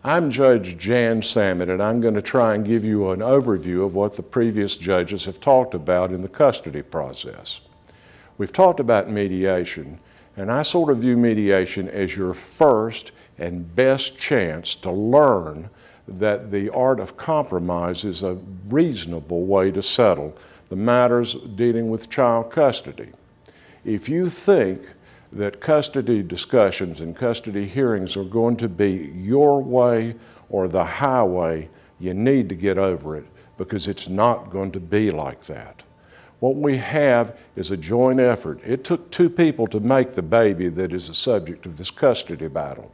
I'm Judge Jan Samet, and I'm going to try and give you an overview of what the previous judges have talked about in the custody process. We've talked about mediation, and I sort of view mediation as your first and best chance to learn that the art of compromise is a reasonable way to settle the matters dealing with child custody. If you think that custody discussions and custody hearings are going to be your way or the highway, you need to get over it, because it's not going to be like that. What we have is a joint effort. It took two people to make the baby that is the subject of this custody battle.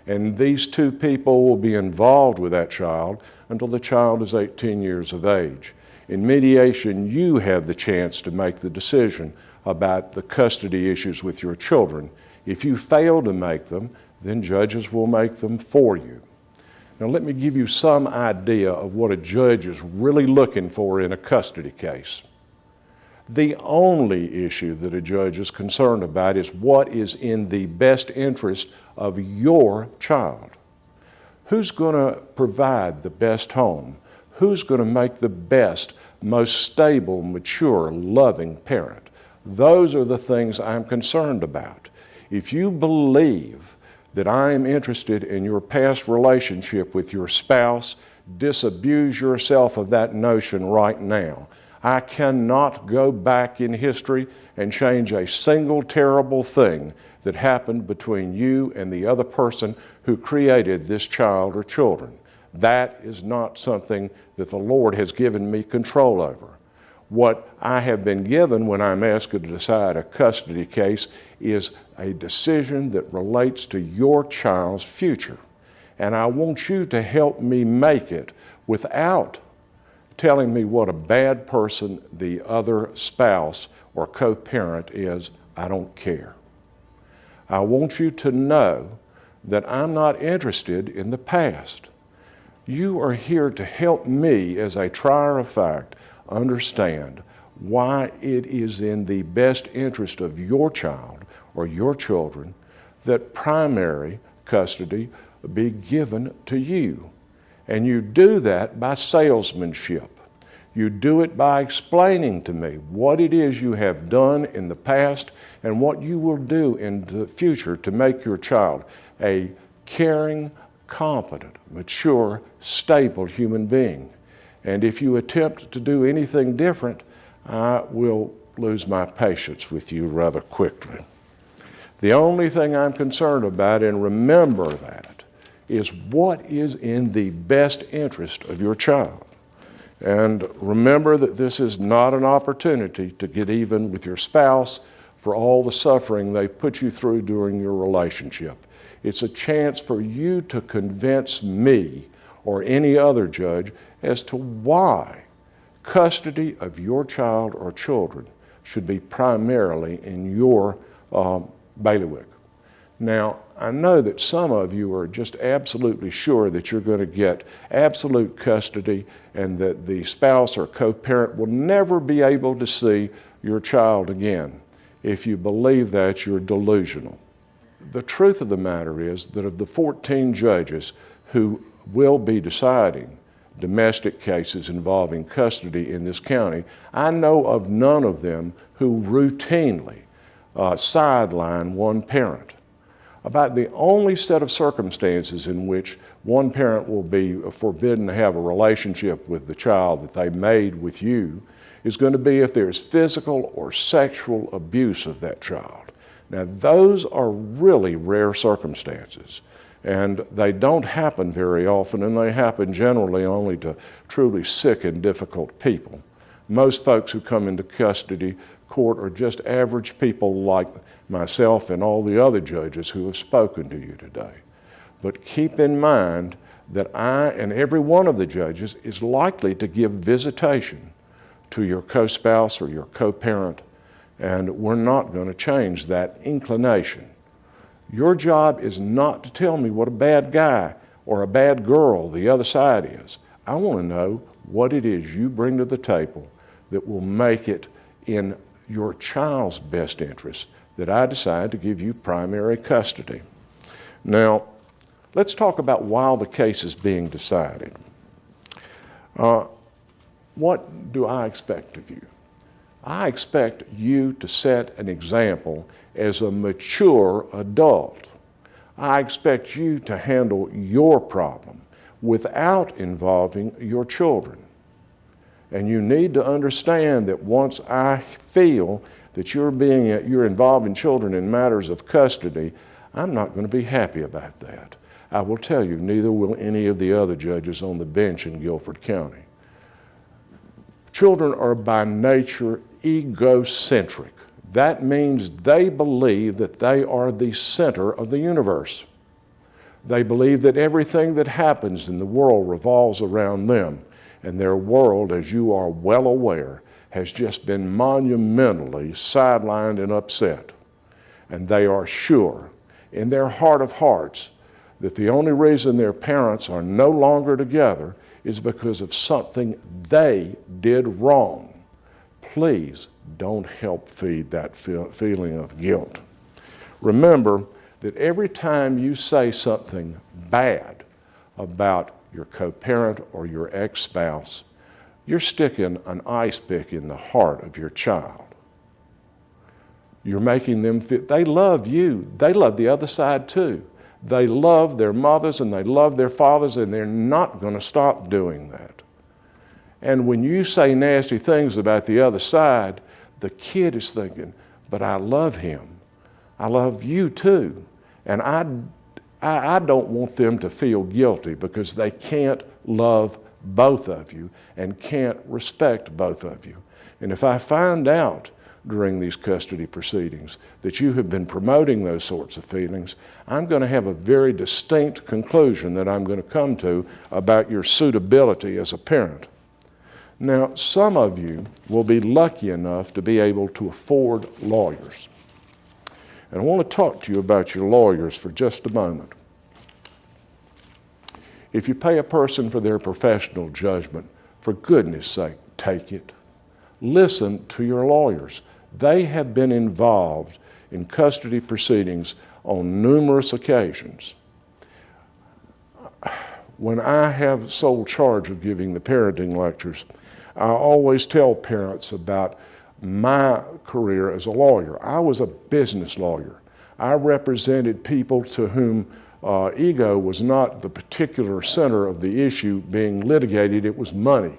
And these two people will be involved with that child until the child is 18 years of age. In mediation, you have the chance to make the decision about the custody issues with your children. If you fail to make them, then judges will make them for you. Now let me give you some idea of what a judge is really looking for in a custody case. The only issue that a judge is concerned about is what is in the best interest of your child. Who's going to provide the best home? Who's going to make the best, most stable, mature, loving parent? Those are the things I'm concerned about. If you believe that I am interested in your past relationship with your spouse, disabuse yourself of that notion right now. I cannot go back in history and change a single terrible thing that happened between you and the other person who created this child or children. That is not something that the Lord has given me control over. What I have been given when I'm asked to decide a custody case is a decision that relates to your child's future. And I want you to help me make it without telling me what a bad person the other spouse or co-parent is. I don't care. I want you to know that I'm not interested in the past. You are here to help me as a trier of fact understand why it is in the best interest of your child or your children that primary custody be given to you. And you do that by salesmanship. You do it by explaining to me what it is you have done in the past and what you will do in the future to make your child a caring, competent, mature, stable human being. And if you attempt to do anything different, I will lose my patience with you rather quickly. The only thing I'm concerned about, and remember that, is what is in the best interest of your child. And remember that this is not an opportunity to get even with your spouse for all the suffering they put you through during your relationship. It's a chance for you to convince me or any other judge as to why custody of your child or children should be primarily in your bailiwick. Now, I know that some of you are just absolutely sure that you're going to get absolute custody and that the spouse or co-parent will never be able to see your child again. If you believe that, you're delusional. The truth of the matter is that of the 14 judges who will be deciding domestic cases involving custody in this county, I know of none of them who routinely sideline one parent. About the only set of circumstances in which one parent will be forbidden to have a relationship with the child that they made with you is going to be if there's physical or sexual abuse of that child. Now, those are really rare circumstances. And they don't happen very often, and they happen generally only to truly sick and difficult people. Most folks who come into custody court are just average people like myself and all the other judges who have spoken to you today. But keep in mind that I and every one of the judges is likely to give visitation to your co-spouse or your co-parent, and we're not going to change that inclination. Your job is not to tell me what a bad guy or a bad girl the other side is. I want to know what it is you bring to the table that will make it in your child's best interest that I decide to give you primary custody. Now, Let's talk about while the case is being decided. What do I expect of you? I expect you to set an example as a mature adult. I expect you to handle your problem without involving your children. And you need to understand that once I feel that you're involving children in matters of custody, I'm not going to be happy about that. I will tell you, neither will any of the other judges on the bench in Guilford County. Children are by nature egocentric. That means they believe that they are the center of the universe. They believe that everything that happens in the world revolves around them, and their world, as you are well aware, has just been monumentally sidelined and upset. And they are sure, in their heart of hearts, that the only reason their parents are no longer together is because of something they did wrong. Please don't help feed that feeling of guilt. Remember that every time you say something bad about your co-parent or your ex-spouse, you're sticking an ice pick in the heart of your child. You're making them feel, they love you. They love the other side too. They love their mothers and they love their fathers, and they're not going to stop doing that. And when you say nasty things about the other side, the kid is thinking, but I love him. I love you too. And I don't want them to feel guilty because they can't love both of you and can't respect both of you. And if I find out during these custody proceedings that you have been promoting those sorts of feelings, I'm going to have a very distinct conclusion that I'm going to come to about your suitability as a parent. Now, some of you will be lucky enough to be able to afford lawyers. And I want to talk to you about your lawyers for just a moment. If you pay a person for their professional judgment, for goodness sake, take it. Listen to your lawyers. They have been involved in custody proceedings on numerous occasions. When I have sole charge of giving the parenting lectures, I always tell parents about my career as a lawyer. I was a business lawyer. I represented people to whom ego was not the particular center of the issue being litigated, it was money.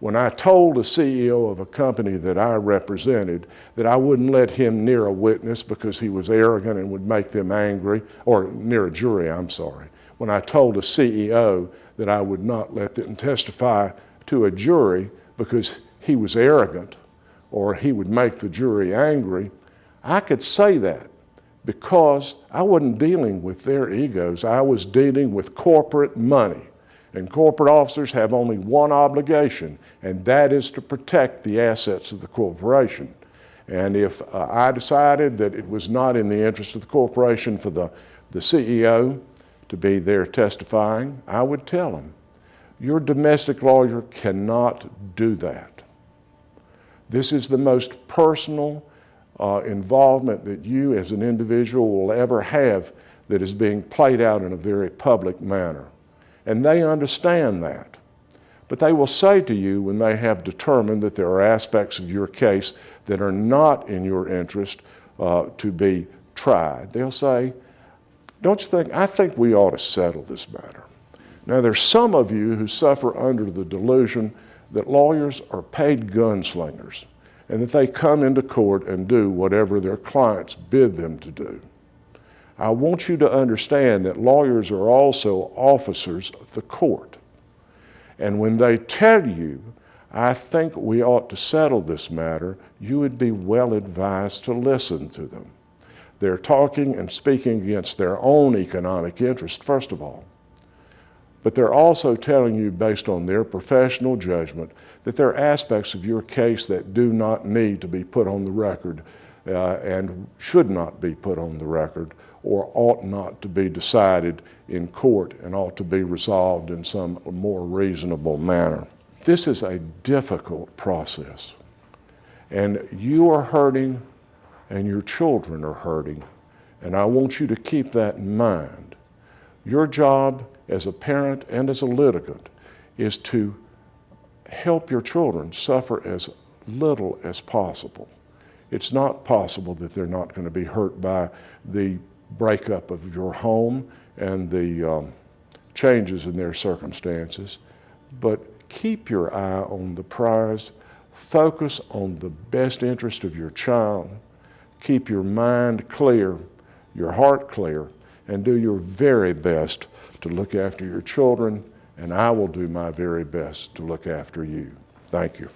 When I told the CEO of a company that I represented that I wouldn't let him near a witness because he was arrogant and would make them angry, or near a jury, I'm sorry. When I told the CEO that I would not let them testify to a jury because he was arrogant or he would make the jury angry, I could say that because I wasn't dealing with their egos. I was dealing with corporate money. And corporate officers have only one obligation, and that is to protect the assets of the corporation. And if I decided that it was not in the interest of the corporation for the CEO to be there testifying, I would tell him, your domestic lawyer cannot do that. This is the most personal involvement that you as an individual will ever have that is being played out in a very public manner. And they understand that. But they will say to you when they have determined that there are aspects of your case that are not in your interest to be tried, they'll say, don't you think, I think we ought to settle this matter. Now there's some of you who suffer under the delusion that lawyers are paid gunslingers and that they come into court and do whatever their clients bid them to do. I want you to understand that lawyers are also officers of the court. And when they tell you, I think we ought to settle this matter, you would be well advised to listen to them. They're talking and speaking against their own economic interest, first of all. But they're also telling you, based on their professional judgment, that there are aspects of your case that do not need to be put on the record and should not be put on the record, or ought not to be decided in court and ought to be resolved in some more reasonable manner. This is a difficult process, and you are hurting and your children are hurting, and I want you to keep that in mind. Your job as a parent and as a litigant is to help your children suffer as little as possible. It's not possible that they're not going to be hurt by the breakup of your home and the changes in their circumstances, but keep your eye on the prize. Focus on the best interest of your child. Keep your mind clear, your heart clear, and do your very best to look after your children, and I will do my very best to look after you. Thank you.